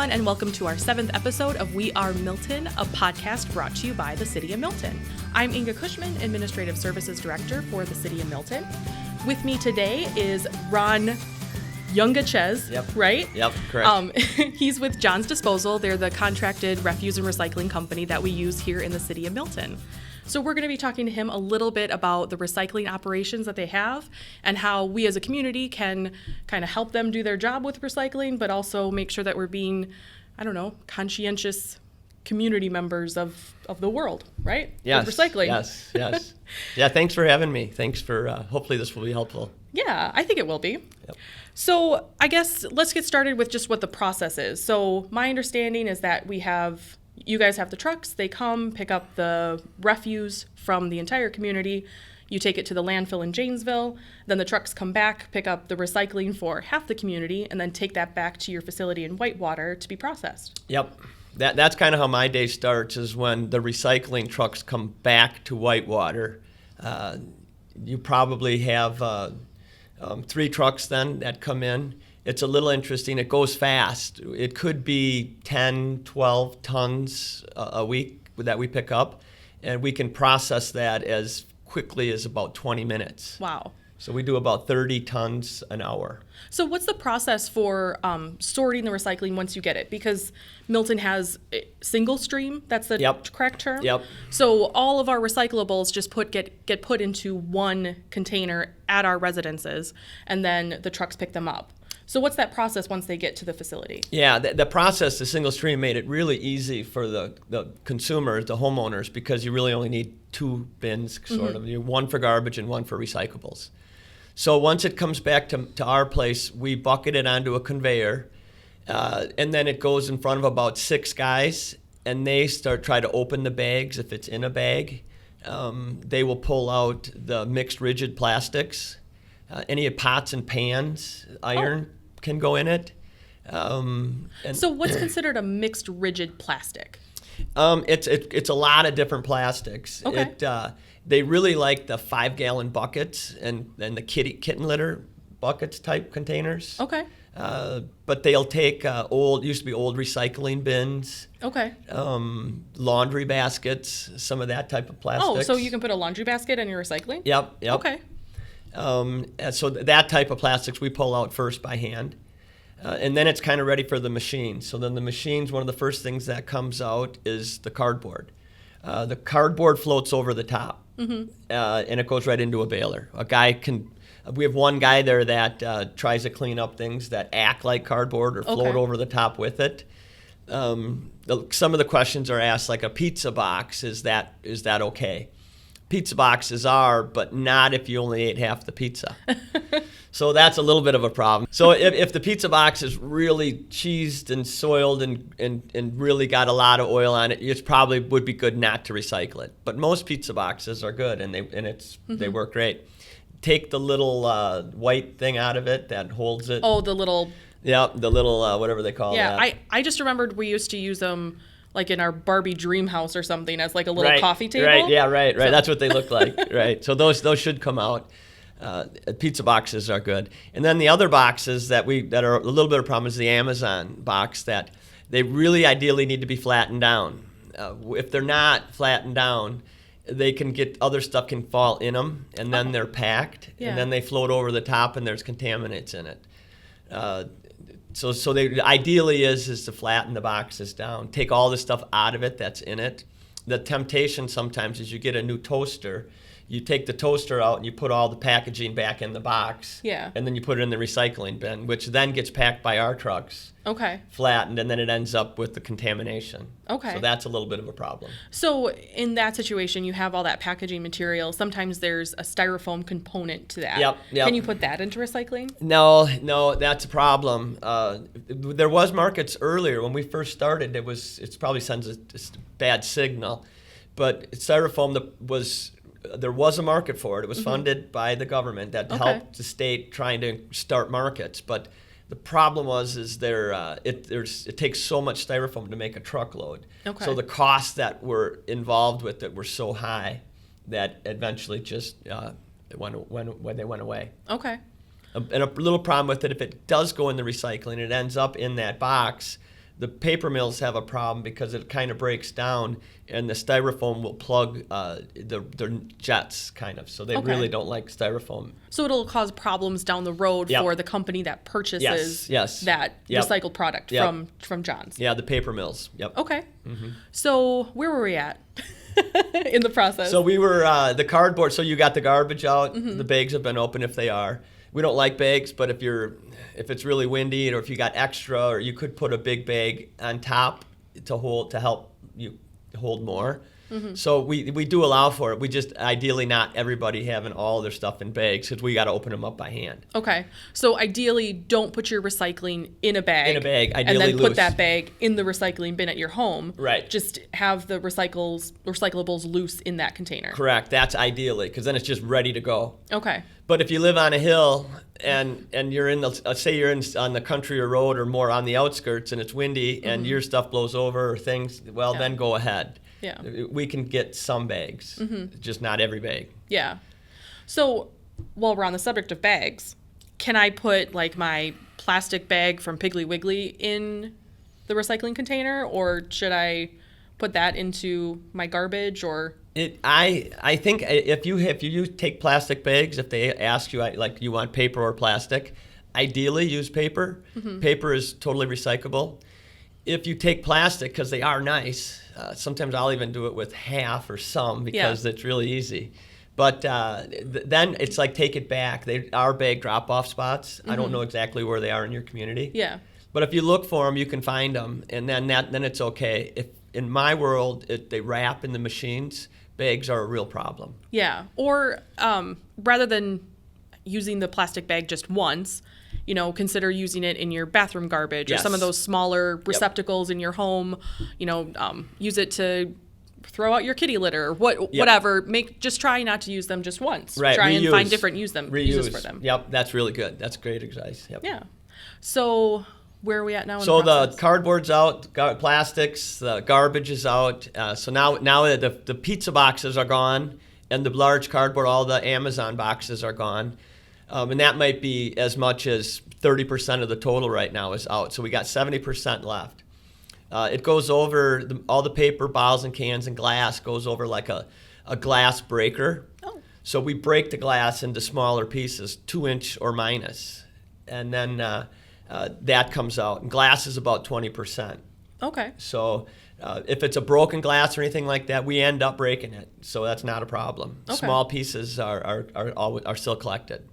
everyone, and welcome to our 7th episode of We Are Milton, a podcast brought to you by the City of Milton. I'm Inga Cushman, Administrative Services Director for the City of Milton. With me today is Ron Jongetjes, right? Yep, correct. He's with John's Disposal. They're the contracted refuse and recycling company that we use here in the City of Milton. So we're going to be talking to him a little bit about the recycling operations that they have and how we as a community can kind of help them do their job with recycling, but also make sure that we're being, conscientious community members of the world, right? Yes. With recycling. Yes. Yeah, thanks for having me. Thanks for, hopefully this will be helpful. Yeah, I think it will be. Yep. So I guess let's get started with just what the process is. So my understanding is that you guys have the trucks, they come, pick up the refuse from the entire community, you take it to the landfill in Janesville, then the trucks come back, pick up the recycling for half the community, and then take that back to your facility in Whitewater to be processed. Yep. That's kind of how my day starts, is when the recycling trucks come back to Whitewater. You probably have 3 trucks then that come in. It's a little interesting. It goes fast. It could be 10, 12 tons a week that we pick up, and we can process that as quickly as about 20 minutes. Wow. So we do about 30 tons an hour. So what's the process for sorting the recycling once you get it? Because Milton has single stream, that's the correct term? Yep. So all of our recyclables just get put into one container at our residences, and then the trucks pick them up. So what's that process once they get to the facility? Yeah, the process, the single stream, made it really easy for the consumers, the homeowners, because you really only need 2 bins, sort of. One for garbage and one for recyclables. So once it comes back to our place, we bucket it onto a conveyor, and then it goes in front of about 6 guys, and they try to open the bags if it's in a bag. They will pull out the mixed rigid plastics. Any pots and pans, iron can go in it. So what's considered a mixed rigid plastic? It's a lot of different plastics. Okay. They really like the 5-gallon buckets and the kitten litter buckets type containers. Okay. But they'll take used to be old recycling bins. Okay. Laundry baskets, some of that type of plastics. Oh, so you can put a laundry basket in your recycling? Yep. Okay. So that type of plastics we pull out first by hand. And then it's kind of ready for the machine. So then the machine's one of the first things that comes out is the cardboard. The cardboard floats over the top, and it goes right into a baler. We have one guy there that tries to clean up things that act like cardboard or float over the top with it. Some of the questions are asked, like a pizza box, is that okay? Pizza boxes are, but not if you only ate half the pizza. So that's a little bit of a problem. So if the pizza box is really cheesed and soiled and really got a lot of oil on it, it probably would be good not to recycle it. But most pizza boxes are good, and they work great. Take the little white thing out of it that holds it. Oh, the little... Yeah, the little whatever they call that. Yeah, I just remembered we used to use them like in our Barbie dream house or something as like a little coffee table. Right, yeah, right. So. That's what they look like, right. So those should come out. Pizza boxes are good. And then the other boxes that are a little bit of a problem is the Amazon box, that they really ideally need to be flattened down. If they're not flattened down, they can get, other stuff can fall in them, and then they're packed, and then they float over the top and there's contaminants in it. So they ideally is to flatten the boxes down, take all the stuff out of it that's in it. The temptation sometimes is you get a new toaster, you take the toaster out and you put all the packaging back in the box, and then you put it in the recycling bin, which then gets packed by our trucks, flattened, and then it ends up with the contamination. Okay. So that's a little bit of a problem. So in that situation, you have all that packaging material. Sometimes there's a styrofoam component to that. Yep. Can you put that into recycling? No, that's a problem. There was markets earlier when we first started. It probably sends a bad signal, but styrofoam there was a market for it. It was funded by the government that helped the state trying to start markets. But the problem it takes so much styrofoam to make a truckload. Okay. So the costs that were involved with it were so high that eventually just they went away. Okay. And a little problem with it, if it does go in the recycling, it ends up in that box. The paper mills have a problem because it kind of breaks down, and the styrofoam will plug their jets, kind of. So they really don't like styrofoam. So it'll cause problems down the road for the company that purchases that recycled product from John's. Yeah, the paper mills. Yep. Okay. So where were we at in the process? So we were the cardboard. So you got the garbage out. The bags have been open if they are. We don't like bags, but if it's really windy, or if you got extra, or you could put a big bag on top to help you hold more. So we do allow for it. We just ideally not everybody having all their stuff in bags, because we got to open them up by hand. Okay. So ideally, don't put your recycling in a bag. Ideally and then loose. put that bag in the recycling bin at your home. Right. Just have the recyclables loose in that container. Correct. That's ideally, because then it's just ready to go. Okay. But if you live on a hill and you're in say you're on the country or road, or more on the outskirts, and it's windy and your stuff blows over or things, then go ahead. Yeah. We can get some bags, just not every bag. Yeah. So while we're on the subject of bags, can I put like my plastic bag from Piggly Wiggly in the recycling container, or should I put that into my garbage? Or I think if you take plastic bags, if they ask you like you want paper or plastic, ideally use paper. Paper is totally recyclable. If you take plastic, because they are nice, sometimes I'll even do it with half or some, because it's really easy. But then it's like, take it back. They are bag drop-off spots. I don't know exactly where they are in your community. Yeah. But if you look for them, you can find them, and then it's okay. If in my world, they wrap in the machines, bags are a real problem. Yeah. Or rather than using the plastic bag just once, consider using it in your bathroom garbage or some of those smaller receptacles in your home. Use it to throw out your kitty litter or whatever. Just try not to use them just once. Right. Try Reuse. and find different uses for them. Yep, that's really good. That's great advice. Yep. Yeah. So where are we at now? So the cardboard's out, plastics, the garbage is out. So now the pizza boxes are gone, and the large cardboard, all the Amazon boxes are gone. And that might be as much as 30% of the total right now is out. So we got 70% left. It goes over, all the paper, bottles and cans and glass goes over like a glass breaker. Oh. So we break the glass into smaller pieces, 2-inch or minus. And then that comes out. And glass is about 20%. Okay. So if it's a broken glass or anything like that, we end up breaking it. So that's not a problem. Okay. Small pieces are still collected.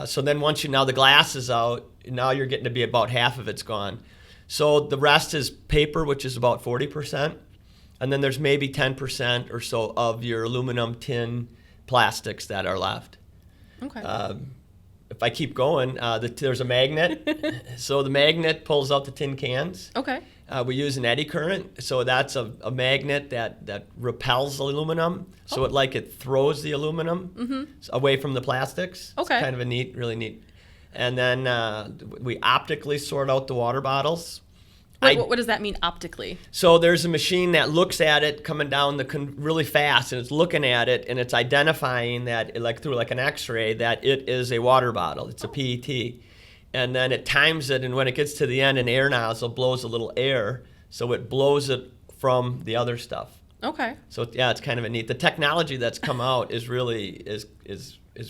So then now the glass is out, now you're getting to be about half of it's gone. So the rest is paper, which is about 40%. And then there's maybe 10% or so of your aluminum, tin, plastics that are left. Okay. If I keep going, there's a magnet. So the magnet pulls out the tin cans. Okay. We use an eddy current, so that's a magnet that repels aluminum. So it throws the aluminum away from the plastics. Okay. It's kind of really neat. And then we optically sort out the water bottles. Wait, what does that mean optically? So there's a machine that looks at it coming down really fast, and it's looking at it, and it's identifying that, through an X-ray, that it is a water bottle. It's a PET. And then it times it, and when it gets to the end, an air nozzle blows a little air, so it blows it from the other stuff. Okay. So it's kind of a neat. The technology that's come out is really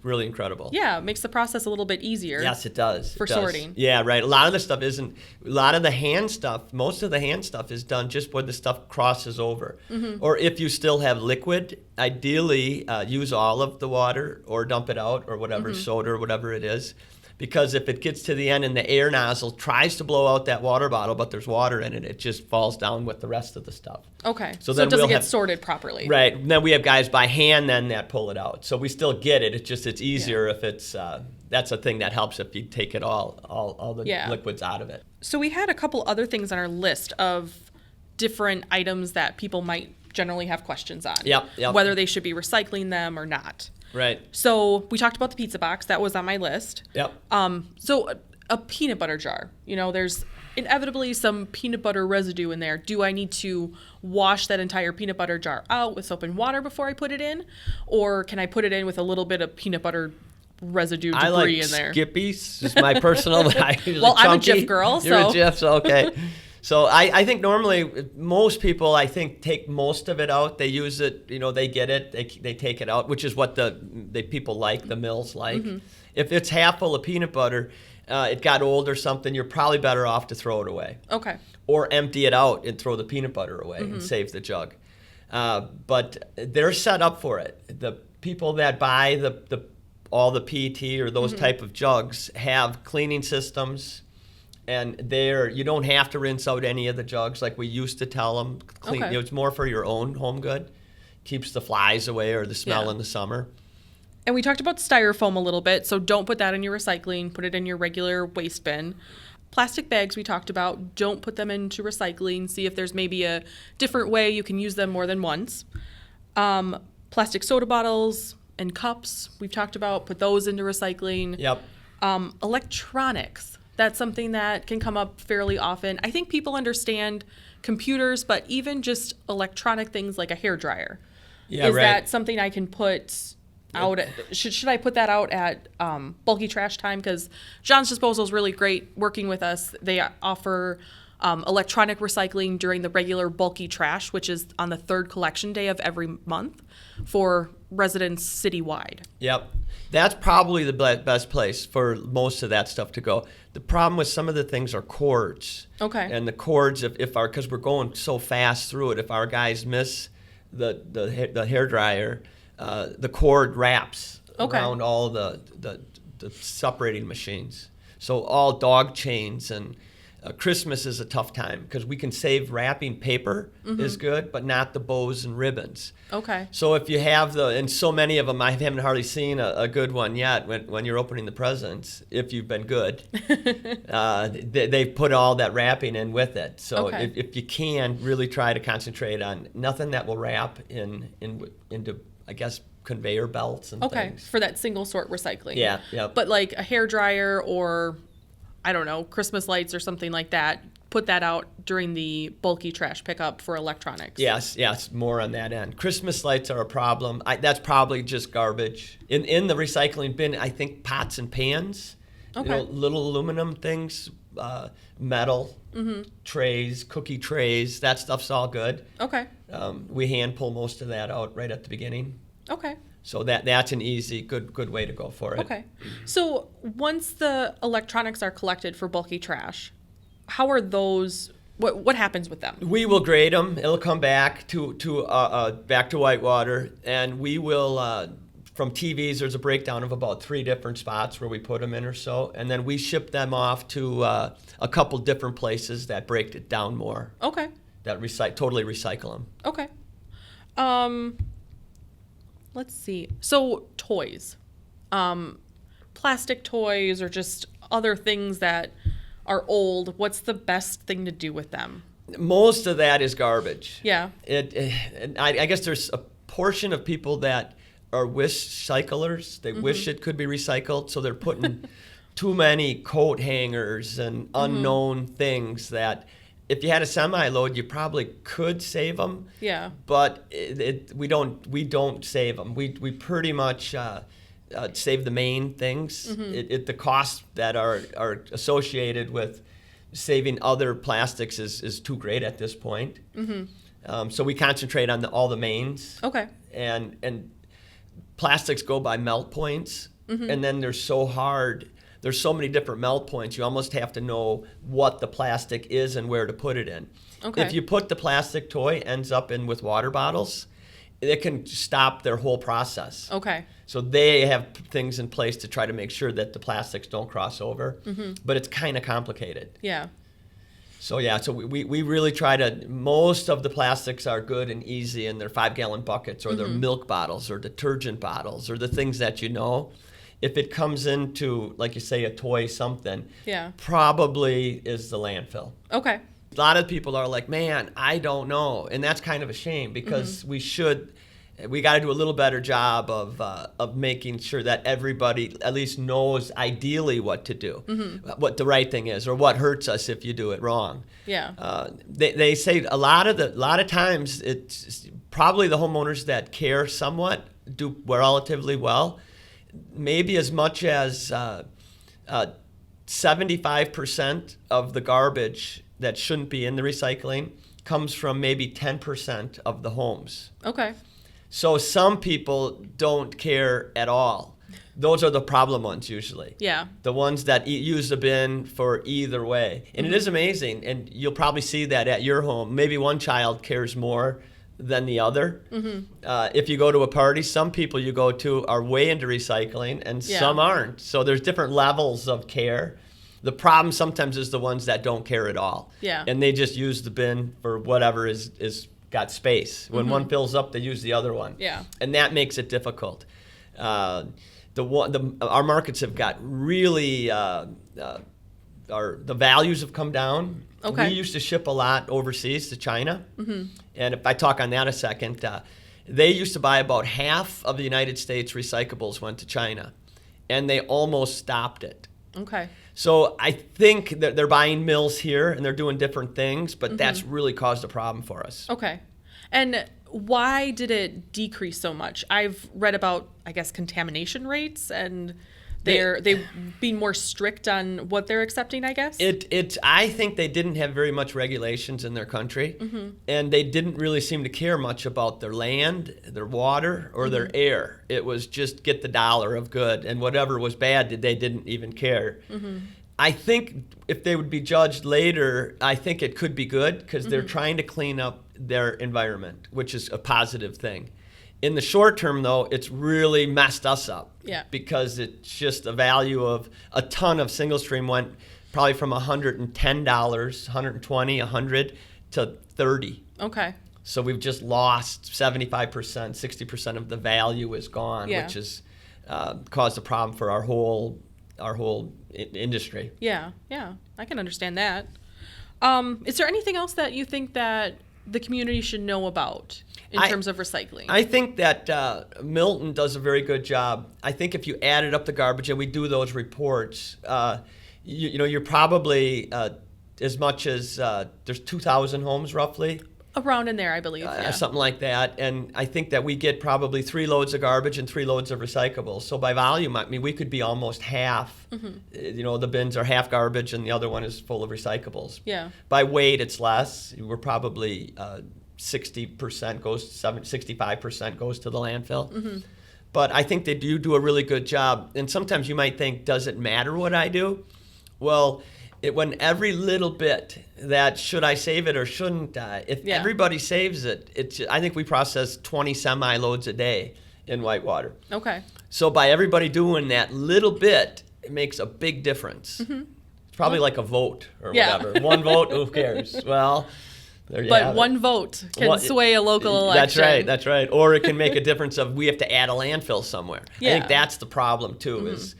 really incredible. Yeah, it makes the process a little bit easier. Yes, it does. For sorting. Yeah, right. A lot of the stuff isn't. A lot of the hand stuff. Most of the hand stuff is done just when the stuff crosses over. Or if you still have liquid, ideally use all of the water or dump it out or whatever, soda or whatever it is. Because if it gets to the end and the air nozzle tries to blow out that water bottle, but there's water in it, it just falls down with the rest of the stuff. Okay. So then it doesn't get sorted properly. Right. And then we have guys by hand then that pull it out. So we still get it. It's easier if it's that's a thing that helps if you take it all the liquids out of it. So we had a couple other things on our list of different items that people might generally have questions on. Yep. Whether they should be recycling them or not. Right. So we talked about the pizza box. That was on my list. Yep. So a peanut butter jar. There's inevitably some peanut butter residue in there. Do I need to wash that entire peanut butter jar out with soap and water before I put it in? Or can I put it in with a little bit of peanut butter residue debris in there? Skippies. Just my personal. Well, I'm a Jif girl. You're a Jif, so okay. So I think normally most people, I think, take most of it out. They use it, they get it, they take it out, which is what the people like, the mills like. If it's half full of peanut butter, it got old or something, you're probably better off to throw it away. Okay. Or empty it out and throw the peanut butter away and save the jug. But they're set up for it. The people that buy all the PET or those type of jugs have cleaning systems. And you don't have to rinse out any of the jugs like we used to tell them. Clean, Okay. it's more for your own home good. Keeps the flies away or the smell Yeah. in the summer. And we talked about styrofoam a little bit, so don't put that in your recycling. Put it in your regular waste bin. Plastic bags we talked about, don't put them into recycling. See if there's maybe a different way you can use them more than once. Plastic soda bottles and cups we've talked about, put those into recycling. Yep. Electronics. That's something that can come up fairly often. I think people understand computers, but even just electronic things like a hairdryer. Yeah, Is right. that something I can put out at, should I put that out at bulky trash time? Because John's Disposal is really great working with us. They offer electronic recycling during the regular bulky trash, which is on the third collection day of every month for residents citywide. Yep. That's probably the best place for most of that stuff to go. The problem with some of the things are cords. Okay. And the cords, because we're going so fast through it, if our guys miss the hairdryer, the cord wraps Okay. around all the separating machines. So all dog chains and Christmas is a tough time because we can save wrapping paper is good, but not the bows and ribbons. Okay. So if you have and so many of them, I haven't hardly seen a good one yet when you're opening the presents, if you've been good. They've put all that wrapping in with it. So Okay. if you can, really try to concentrate on nothing that will wrap into, I guess, conveyor belts and Okay. things. For that single sort recycling. Yeah, yeah. But like a hairdryer or, I don't know, Christmas lights or something like that, put that out during the bulky trash pickup for electronics. Yes, more on that end. Christmas lights are a problem. That's probably just garbage. In the recycling bin, I think pots and pans, Okay. little aluminum things, metal trays, cookie trays, that stuff's all good. Okay. We hand pull most of that out right at the beginning. Okay. So that's an easy, good way to go for it. Okay. So once the electronics are collected for bulky trash, how are those, what happens with them? We will grade them. It'll come back to Whitewater, and we will. From TVs, there's a breakdown of about 3 different spots where we put them in or so, and then we ship them off to a couple different places that break it down more. Okay. That totally recycle them. Okay. Let's see. So toys, plastic toys or just other things that are old. What's the best thing to do with them? Most of that is garbage. Yeah. I guess there's a portion of people that are wish cyclers. They wish it could be recycled, so they're putting too many coat hangers and unknown things that if you had a semi-load, you probably could save them. Yeah. But we don't save them. We pretty much save the main things. The costs that are associated with saving other plastics is too great at this point. So we concentrate on all the mains. Okay. And plastics go by melt points, and then they're so hard. There's so many different melt points. You almost have to know what the plastic is and where to put it in. Okay. If you put the plastic toy ends up in with water bottles, it can stop their whole process. Okay. So they have things in place to try to make sure that the plastics don't cross over, but it's kind of complicated. Yeah. So we really try to, most of the plastics are good and easy, and they're 5-gallon buckets or they're milk bottles or detergent bottles or the things that you know. If it comes into, like you say, a toy something, Yeah. probably is the landfill. Okay. A lot of people are like, man, I don't know. And that's kind of a shame because we got to do a little better job of making sure that everybody at least knows ideally what to do, what the right thing is, or what hurts us if you do it wrong. Yeah. They say a lot of times it's probably the homeowners that care somewhat do relatively well. Maybe as much as 75% of the garbage that shouldn't be in the recycling comes from maybe 10% of the homes. Okay. So some people don't care at all. Those are the problem ones usually. Yeah. The ones that use the bin for either way. And it is amazing, and you'll probably see that at your home. Maybe one child cares more than the other. If you go to a party, some people you go to are way into recycling and some aren't. So there's different levels of care. The problem sometimes is the ones that don't care at all. Yeah. And they just use the bin for whatever is got space. When one fills up, they use the other one. Yeah. And that makes it difficult. Our markets have got really the values have come down. Okay. We used to ship a lot overseas to China, and if I talk on that a second, they used to buy about half of the United States recyclables went to China, and they almost stopped it. Okay. So I think that they're buying mills here and they're doing different things, but that's really caused a problem for us. Okay. And why did it decrease so much? I've read about, I guess, contamination rates, and they being more strict on what they're accepting, I guess. I think they didn't have very much regulations in their country, and they didn't really seem to care much about their land, their water, or their air. It was just get the dollar of good, and whatever was bad, they didn't even care. I think if they would be judged later, I think it could be good because they're trying to clean up their environment, which is a positive thing. In the short term, though, it's really messed us up. Yeah. Because it's just the value of a ton of single stream went probably from $110, $120, $100 to $30. Okay. So we've just lost 75%, 60% of the value is gone, which has caused a problem for our whole industry. Yeah, I can understand that. Is there anything else that you think that the community should know about in terms of recycling? I think that Milton does a very good job. I think if you added up the garbage, and we do those reports, you're probably as much as there's 2,000 homes roughly. Around in there, I believe. Something like that. And I think that we get probably 3 loads of garbage and 3 loads of recyclables. So by volume, I mean, we could be almost half. The bins are half garbage and the other one is full of recyclables. Yeah. By weight, it's less. We're probably 60% goes, 65% goes to the landfill. But I think they do a really good job. And sometimes you might think, does it matter what I do? Well, when every little bit that should I save it or shouldn't I, if everybody saves it, I think we process 20 semi-loads a day in Whitewater. Okay. So by everybody doing that little bit, it makes a big difference. It's probably like a vote or whatever. One vote, who cares? Well, there you have it. One vote can sway a local election. That's right. Or it can make a difference of we have to add a landfill somewhere. Yeah. I think that's the problem too, is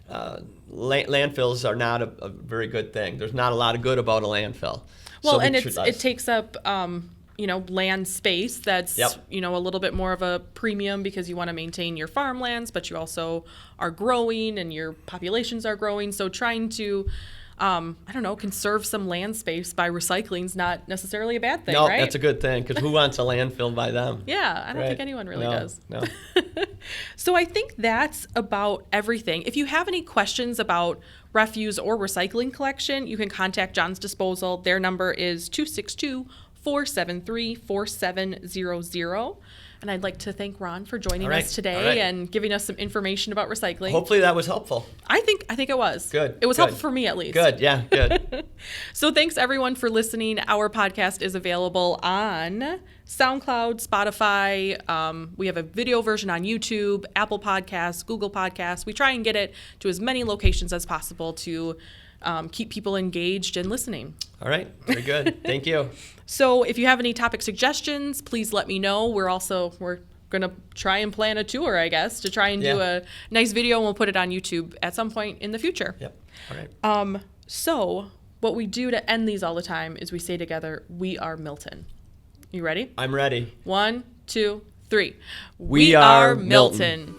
landfills are not a very good thing. There's not a lot of good about a landfill. Well, and it takes up land space that's a little bit more of a premium because you want to maintain your farmlands, but you also are growing and your populations are growing. So trying to conserve some land space by recycling is not necessarily a bad thing, right? No, that's a good thing because who wants a landfill by them? Yeah, I don't think anyone really does. No. So I think that's about everything. If you have any questions about refuse or recycling collection, you can contact John's Disposal. Their number is 262-473-4700. And I'd like to thank Ron for joining us today and giving us some information about recycling. Hopefully that was helpful. I think it was. Good. It was helpful for me at least. Good, yeah, good. So thanks everyone for listening. Our podcast is available on SoundCloud, Spotify. We have a video version on YouTube, Apple Podcasts, Google Podcasts. We try and get it to as many locations as possible to keep people engaged and listening. All right, very good. Thank you. So if you have any topic suggestions, please let me know. We're going to try and plan a tour, I guess, to try and do a nice video, and we'll put it on YouTube at some point in the future. Yep. All right. So what we do to end these all the time is we say together, "We are Milton." You ready? I'm ready. 1, 2, 3. We are Milton.